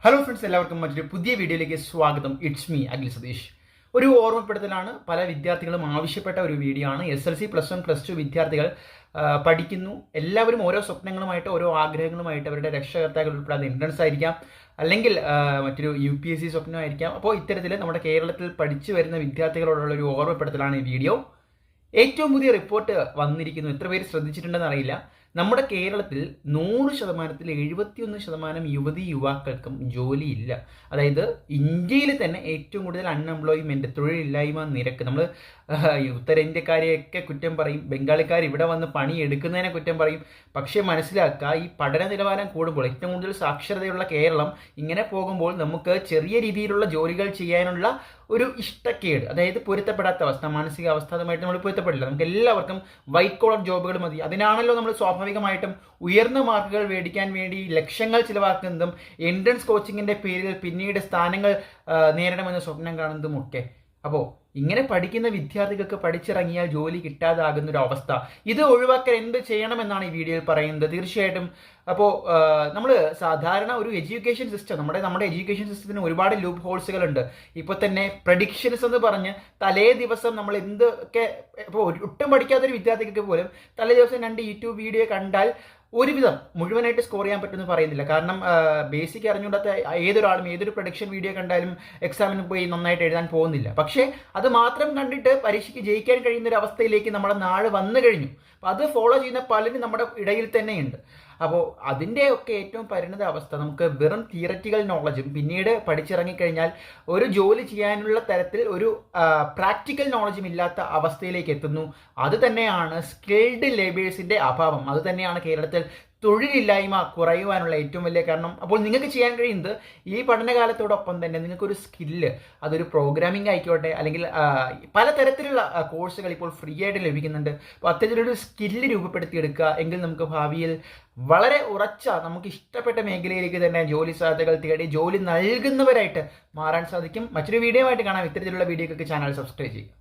Hello friends, എല്ലാവർക്കും മറ്റൊരു പുതിയ വീഡിയോയിലേക്ക് സ്വാഗതം. It's me Akhil Satheesh. ഒരു ഓർമ്മപ്പെടുത്തലാണ്. പല വിദ്യാർത്ഥികളും ആവശ്യപ്പെട്ട ഒരു വീഡിയോ ആണ്. SLC +1 +2 വിദ്യാർത്ഥികൾ പഠിക്കുന്നു. എല്ലാവരും ഓരോ സ്വപ്നങ്ങളുമായിട്ട് ഓരോ ആഗ്രഹങ്ങളുമായിട്ട് അവരുടെ രക്ഷകർത്താക്കൾ ഉൾപ്പെടാതെ എൻട്രൻസ് ആയിരിക്കാം, അല്ലെങ്കിൽ മറ്റൊരു UPSC സ്വപ്നമായിരിക്കാം. അപ്പോൾ ഇത്തരത്തിൽ നമ്മുടെ കേരളത്തിൽ പഠിച്ചു വരുന്ന വിദ്യാർത്ഥികളോടുള്ള ഒരു ഓർമ്മപ്പെടുത്തലാണ് ഈ വീഡിയോ. ഏറ്റവും പുതിയ റിപ്പോർട്ട് വന്നിരിക്കുന്നു. എത്ര പേര് ശ്രദ്ധിച്ചിട്ടുണ്ടെന്ന് അറിയില്ല. നമ്മുടെ കേരളത്തിൽ 100%-ൽ 71% യുവതി യുവാക്കൾക്കും ജോലിയില്ല. അതായത് ഇന്ത്യയിൽ തന്നെ ഏറ്റവും കൂടുതൽ അൺഎംപ്ലോയ്മെൻറ്റ്, തൊഴിലില്ലായ്മ നിരക്ക്. നമ്മൾ ഉത്തരേന്ത്യക്കാരെയൊക്കെ കുറ്റം പറയും, ബംഗാളിക്കാർ ഇവിടെ വന്ന് പണി എടുക്കുന്നതിനെ കുറ്റം പറയും. പക്ഷേ മനസ്സിലാക്കുക, ഈ പഠന നിലവാരം കൂടുമ്പോൾ, ഏറ്റവും കൂടുതൽ സാക്ഷരതയുള്ള കേരളം ഇങ്ങനെ പോകുമ്പോൾ നമുക്ക് ചെറിയ രീതിയിലുള്ള ജോലികൾ ചെയ്യാനുള്ള ഒരു ഇഷ്ടക്കേട്, അതായത് പൊരുത്തപ്പെടാത്ത അവസ്ഥ, മാനസികാവസ്ഥ, അതുമായിട്ട് നമ്മൾ പൊരുത്തപ്പെടില്ല. നമുക്ക് എല്ലാവർക്കും വൈറ്റ് കോളർ ജോബുകൾ മതി. അതിനാണല്ലോ നമ്മൾ സ്വാഭാവികമായിട്ടും ഉയർന്ന മാർക്കുകൾ മേടിക്കാൻ വേണ്ടി ലക്ഷങ്ങൾ ചിലവാക്കുന്നതും എൻട്രൻസ് കോച്ചിങ്ങിൻ്റെ പേരിൽ പിന്നീട് സ്ഥാനങ്ങൾ നേരിടണമെന്ന് സ്വപ്നം കാണുന്നതും ഒക്കെ. അപ്പോൾ ഇങ്ങനെ പഠിക്കുന്ന വിദ്യാർത്ഥികൾക്ക് പഠിച്ചിറങ്ങിയാൽ ജോലി കിട്ടാതാകുന്ന ഒരു അവസ്ഥ, ഇത് ഒഴിവാക്കാൻ എന്ത് ചെയ്യണമെന്നാണ് ഈ വീഡിയോയിൽ പറയുന്നത്. തീർച്ചയായിട്ടും അപ്പോൾ നമ്മൾ സാധാരണ ഒരു എഡ്യൂക്കേഷൻ സിസ്റ്റം, നമ്മുടെ എഡ്യൂക്കേഷൻ സിസ്റ്റത്തിന് ഒരുപാട് ലൂപ്പ് ഹോൾസുകളുണ്ട്. ഇപ്പോൾ തന്നെ പ്രഡിക്ഷൻസ് എന്ന് പറഞ്ഞ് തലേ ദിവസം നമ്മൾ എന്തൊക്കെ, ഇപ്പോൾ ഒട്ടും പഠിക്കാത്തൊരു വിദ്യാർത്ഥികൾക്ക് പോലും തലേ ദിവസം 2 YouTube വീഡിയോ കണ്ടാൽ ഒരുവിധം മുഴുവനായിട്ട് സ്കോർ ചെയ്യാൻ പറ്റുമെന്ന് പറയുന്നില്ല. കാരണം ബേസിക് അറിഞ്ഞുകൊണ്ടാത്ത ഏതൊരാളും ഏതൊരു പ്രൊഡിക്ഷൻ വീഡിയോ കണ്ടാലും എക്സാമിന് പോയി നന്നായിട്ട് എഴുതാൻ പോകുന്നില്ല. പക്ഷേ അത് മാത്രം കണ്ടിട്ട് പരീക്ഷയ്ക്ക് ജയിക്കാൻ കഴിയുന്ന ഒരു അവസ്ഥയിലേക്ക് നമ്മുടെ നാട് വന്നു കഴിഞ്ഞു. അപ്പോൾ അത് ഫോളോ ചെയ്യുന്ന പലരും നമ്മുടെ ഇടയിൽ തന്നെയുണ്ട്. അപ്പോൾ അതിൻ്റെയൊക്കെ ഏറ്റവും പരിണിത അവസ്ഥ, നമുക്ക് വെറും തിയററ്റിക്കൽ നോളജും പിന്നീട് പഠിച്ചിറങ്ങിക്കഴിഞ്ഞാൽ ഒരു ജോലി ചെയ്യാനുള്ള തരത്തിൽ ഒരു പ്രാക്ടിക്കൽ നോളജും ഇല്ലാത്ത അവസ്ഥയിലേക്ക് എത്തുന്നു. അത് തന്നെയാണ് സ്കിൽഡ് ലേബേഴ്സിൻ്റെ അഭാവം. അത് തന്നെയാണ് കേരളത്തിൽ തൊഴിലില്ലായ്മ കുറയുവാനുള്ള ഏറ്റവും വലിയ കാരണം. അപ്പോൾ നിങ്ങൾക്ക് ചെയ്യാൻ കഴിയുന്നത്, ഈ പഠനകാലത്തോടൊപ്പം തന്നെ നിങ്ങൾക്കൊരു സ്കില്ല്, അതൊരു പ്രോഗ്രാമിംഗ് ആയിക്കോട്ടെ, അല്ലെങ്കിൽ പലതരത്തിലുള്ള കോഴ്സുകൾ ഇപ്പോൾ ഫ്രീ ആയിട്ട് ലഭിക്കുന്നുണ്ട്. അപ്പോൾ അത്തരത്തിലൊരു സ്കില്ല് രൂപപ്പെടുത്തിയെടുക്കുക എങ്കിൽ നമുക്ക് ഭാവിയിൽ വളരെ ഉറച്ച, നമുക്ക് ഇഷ്ടപ്പെട്ട മേഖലയിലേക്ക് തന്നെ ജോലി സാധ്യതകൾ തേടി ജോലി നൽകുന്നവരായിട്ട് മാറാൻ സാധിക്കും. മറ്റൊരു വീഡിയോ ആയിട്ട് കാണാം. ഇത്തരത്തിലുള്ള വീഡിയോക്കൊക്കെ ചാനൽ സബ്സ്ക്രൈബ് ചെയ്യുക.